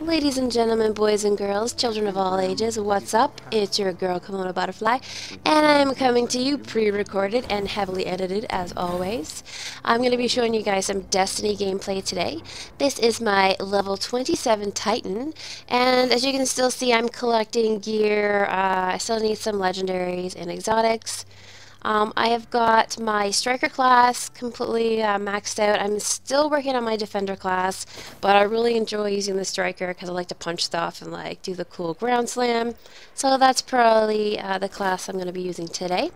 Ladies and gentlemen, boys and girls, children of all ages, what's up? It's your girl Kimono Butterfly, and I'm coming to you pre-recorded and heavily edited as always. I'm going to be showing you guys some Destiny gameplay today. This is my level 27 Titan, and as you can still see, I'm collecting gear. I still need some legendaries and exotics. I have got my striker class completely maxed out. I'm still working on my defender class, but I really enjoy using the striker because I like to punch stuff and like do the cool ground slam. So that's probably the class I'm going to be using today.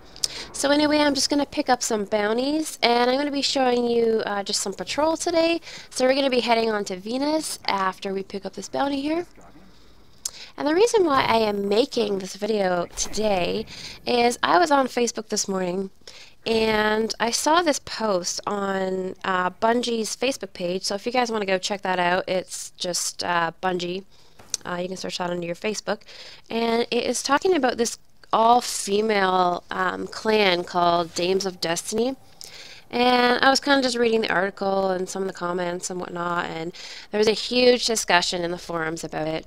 So anyway, I'm just going to pick up some bounties, and I'm going to be showing you just some patrol today. So we're going to be heading on to Venus after we pick up this bounty here. And the reason why I am making this video today is I was on Facebook this morning and I saw this post on Bungie's Facebook page. So if you guys want to go check that out, it's just Bungie. You can search that under your Facebook. And it is talking about this all-female clan called Dames of Destiny. And I was kind of just reading the article and some of the comments and whatnot, and there was a huge discussion in the forums about it.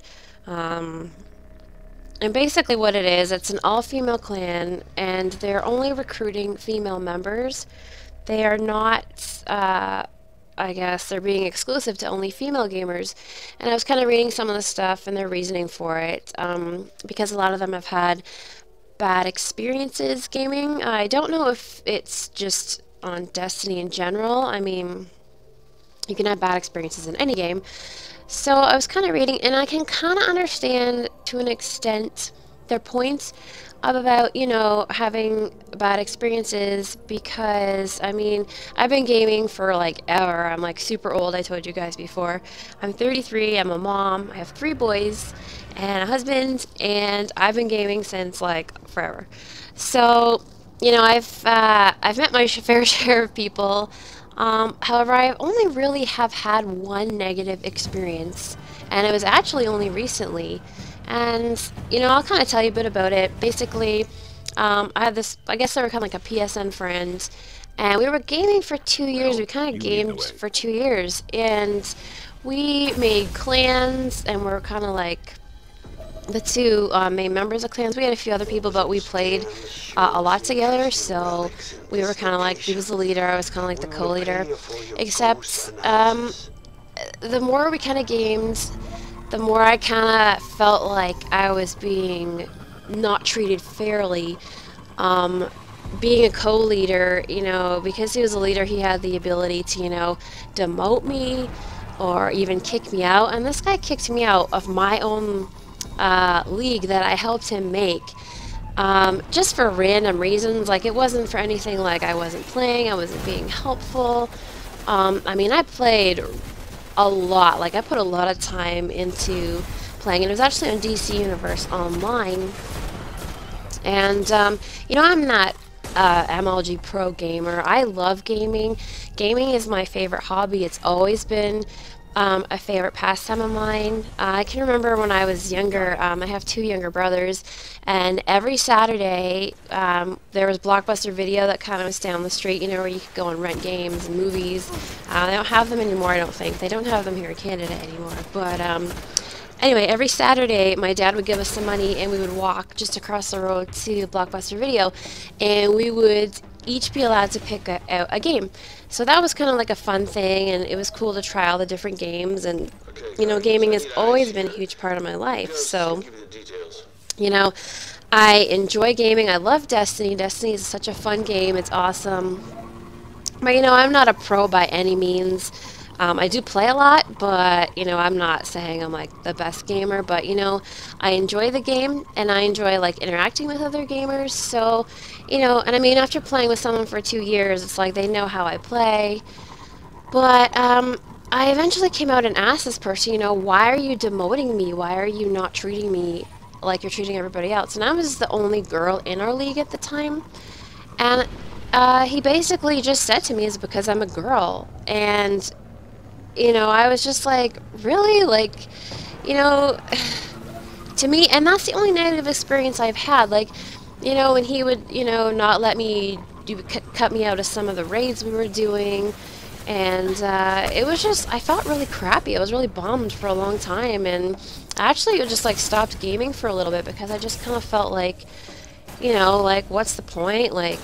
And basically what it is, it's an all-female clan, and they're only recruiting female members. They are not, I guess, they're being exclusive to only female gamers. And I was kind of reading some of the stuff and their reasoning for it, because a lot of them have had bad experiences gaming. I don't know if it's just on Destiny in general. I mean, you can have bad experiences in any game. So I was kind of reading, and I can kind of understand to an extent their points about, you know, having bad experiences because, I mean, I've been gaming for like ever. I'm like super old, I told you guys before. I'm 33, I'm a mom, I have 3 boys and a husband, and I've been gaming since like forever. So, you know, I've met my fair share of people. However, I only really have had one negative experience, and it was actually only recently. And, you know, I'll kind of tell you a bit about it. Basically, I had this, I guess they were kind of like a PSN friend, and we were gaming for 2 years. We kind of gamed for 2 years, and we made clans, and we're kind of like the 2 main members of clans. We had a few other people, but we played a lot together, so we were kind of like, he was the leader, I was kind of like the co-leader, except the more we kind of gamed, the more I kind of felt like I was being not treated fairly. Being a co-leader, you know, because he was a leader, he had the ability to, you know, demote me or even kick me out, and this guy kicked me out of my own league that I helped him make, just for random reasons. Like, it wasn't for anything like I wasn't playing, I wasn't being helpful. I mean, I played a lot, like I put a lot of time into playing, and it was actually on DC Universe Online. And you know, I'm not MLG pro gamer. I love gaming. Gaming is my favorite hobby. It's always been a favorite pastime of mine. I can remember when I was younger, I have 2 younger brothers, and every Saturday there was Blockbuster Video that kind of was down the street, you know, where you could go and rent games and movies. They don't have them anymore, I don't think. They don't have them here in Canada anymore. But anyway, every Saturday my dad would give us some money, and we would walk just across the road to Blockbuster Video, and we would each be allowed to pick out a game. So that was kind of like a fun thing, and it was cool to try all the different games, and you know, gaming has always been a huge part of my life. So, you know, I enjoy gaming. I love Destiny. Destiny is such a fun game. It's awesome. But you know, I'm not a pro by any means. I do play a lot, but you know, I'm not saying I'm like the best gamer, but you know, I enjoy the game, and I enjoy like interacting with other gamers. So, you know, and I mean, after playing with someone for 2 years, it's like they know how I play. But I eventually came out and asked this person, you know, why are you demoting me? Why are you not treating me like you're treating everybody else? And I was the only girl in our league at the time, and he basically just said to me, "It's because I'm a girl." And you know, I was just like, really? Like, you know, to me, and that's the only negative experience I've had. Like, you know, when he would, you know, not let me cut me out of some of the raids we were doing, And it was just, I felt really crappy. I was really bummed for a long time, and I actually just like stopped gaming for a little bit because I just kind of felt like, you know, like what's the point? Like,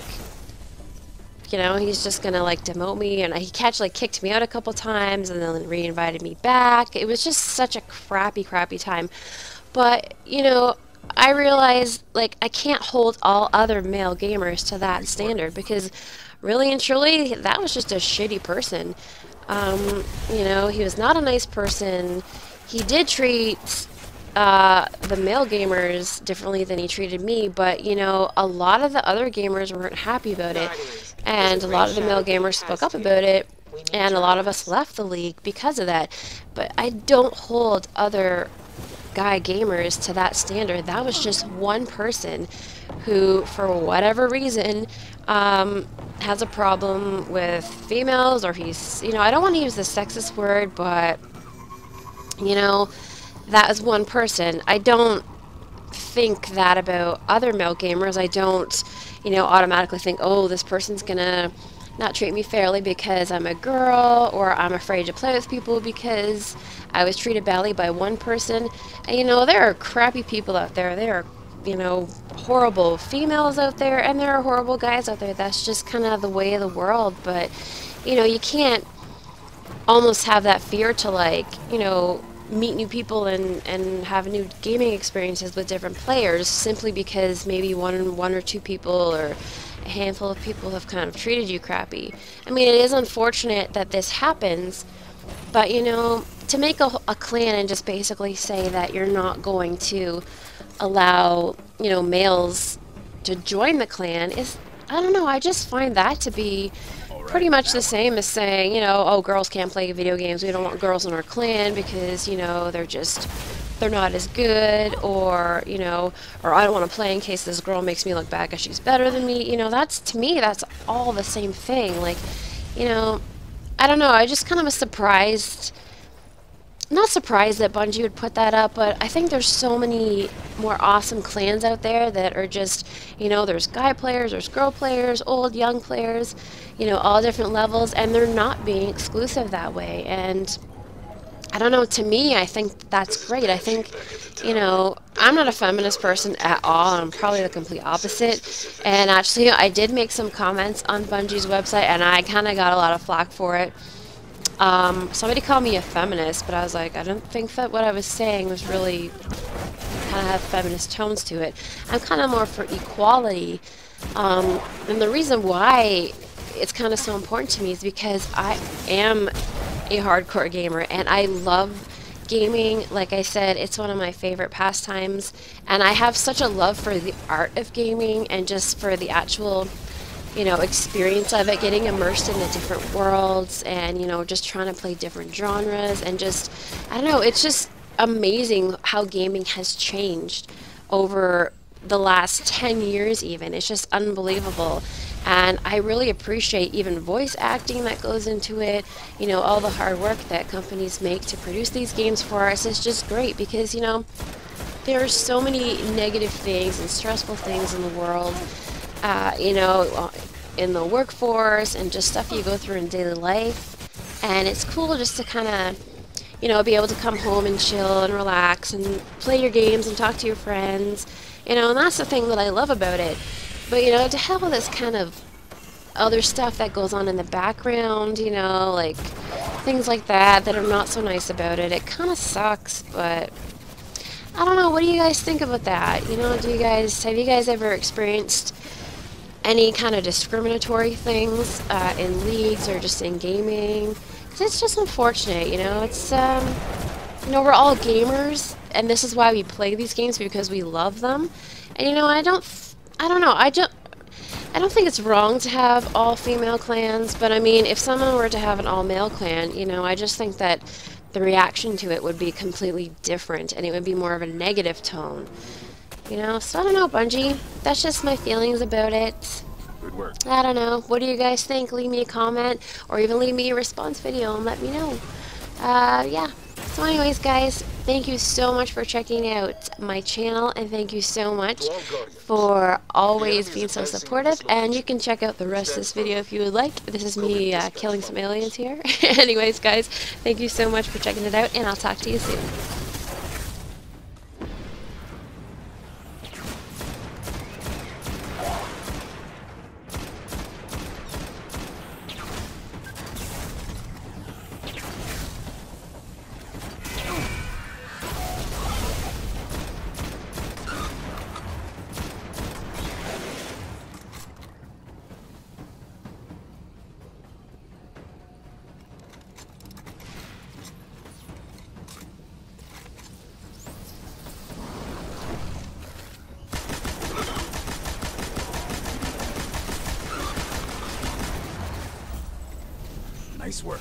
you know, he's just gonna like demote me, and he actually kicked me out a couple times and then re-invited me back. It was just such a crappy time. But, you know, I realized like I can't hold all other male gamers to that standard because really and truly that was just a shitty person. You know, he was not a nice person. He did treat the male gamers differently than he treated me, but you know, a lot of the other gamers weren't happy about it, and a lot of the male gamers spoke up about it, and a lot of us left the league because of that. But I don't hold other guy gamers to that standard. That was just one person who, for whatever reason, has a problem with females, or he's, you know, I don't want to use the sexist word, but you know, that is one person. I don't think that about other male gamers. I don't, you know, automatically think, oh, this person's gonna not treat me fairly because I'm a girl, or I'm afraid to play with people because I was treated badly by one person. And, you know, there are crappy people out there. There are, you know, horrible females out there, and there are horrible guys out there. That's just kind of the way of the world. But, you know, you can't almost have that fear to, like, you know, meet new people and have new gaming experiences with different players simply because maybe one or two people or a handful of people have kind of treated you crappy. I mean, it is unfortunate that this happens, but you know, to make a clan and just basically say that you're not going to allow, you know, males to join the clan is, I don't know, I just find that to be pretty much the same as saying, you know, oh, girls can't play video games. We don't want girls in our clan because, you know, they're not as good, or, you know, or I don't want to play in case this girl makes me look bad because she's better than me. You know, that's, to me, that's all the same thing. Like, you know, I don't know. I just kind of was surprised. Not surprised that Bungie would put that up, but I think there's so many more awesome clans out there that are just, you know, there's guy players, there's girl players, old, young players, you know, all different levels, and they're not being exclusive that way. And I don't know, to me, I think that's great. I think, you know, I'm not a feminist person at all. I'm probably the complete opposite. And actually, I did make some comments on Bungie's website, and I kind of got a lot of flack for it. Somebody called me a feminist, but I was like, I don't think that what I was saying was really kind of have feminist tones to it. I'm kind of more for equality. And the reason why it's kind of so important to me is because I am a hardcore gamer and I love gaming. Like I said, it's one of my favorite pastimes, and I have such a love for the art of gaming and just for the actual, you know, experience of it, getting immersed in the different worlds and, you know, just trying to play different genres and just, I don't know, it's just amazing how gaming has changed over the last 10 years even. It's just unbelievable. And I really appreciate even voice acting that goes into it, you know, all the hard work that companies make to produce these games for us. It's just great because, you know, there are so many negative things and stressful things in the world, you know, in the workforce and just stuff you go through in daily life. And it's cool just to kind of, you know, be able to come home and chill and relax and play your games and talk to your friends, you know, and that's the thing that I love about it. But, you know, to have all this kind of other stuff that goes on in the background, you know, like things like that that are not so nice about it, it kind of sucks. But I don't know, what do you guys think about that? You know, have you guys ever experienced any kind of discriminatory things in leagues or just in gaming? 'Cause it's just unfortunate, you know. It's you know, we're all gamers, and this is why we play these games, because we love them. And you know, I don't know. I don't think it's wrong to have all female clans, but I mean, if someone were to have an all male clan, you know, I just think that the reaction to it would be completely different, and it would be more of a negative tone. You know, so I don't know, Bungie. That's just my feelings about it. Good work. I don't know. What do you guys think? Leave me a comment, or even leave me a response video and let me know. Yeah. So anyways, guys, Thank you so much for checking out my channel, and thank you so much for always being so supportive. And you can check out the rest of this video if you would like. This is me killing some aliens here. Anyways, guys, thank you so much for checking it out, and I'll talk to you soon. Nice work.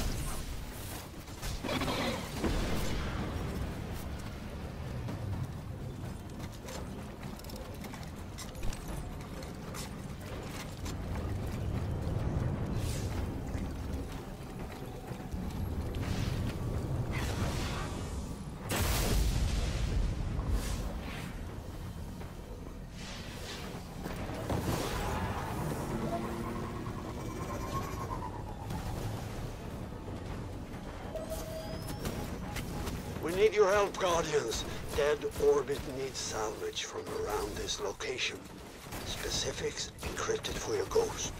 We need your help, Guardians. Dead orbit needs salvage from around this location. Specifics encrypted for your ghost.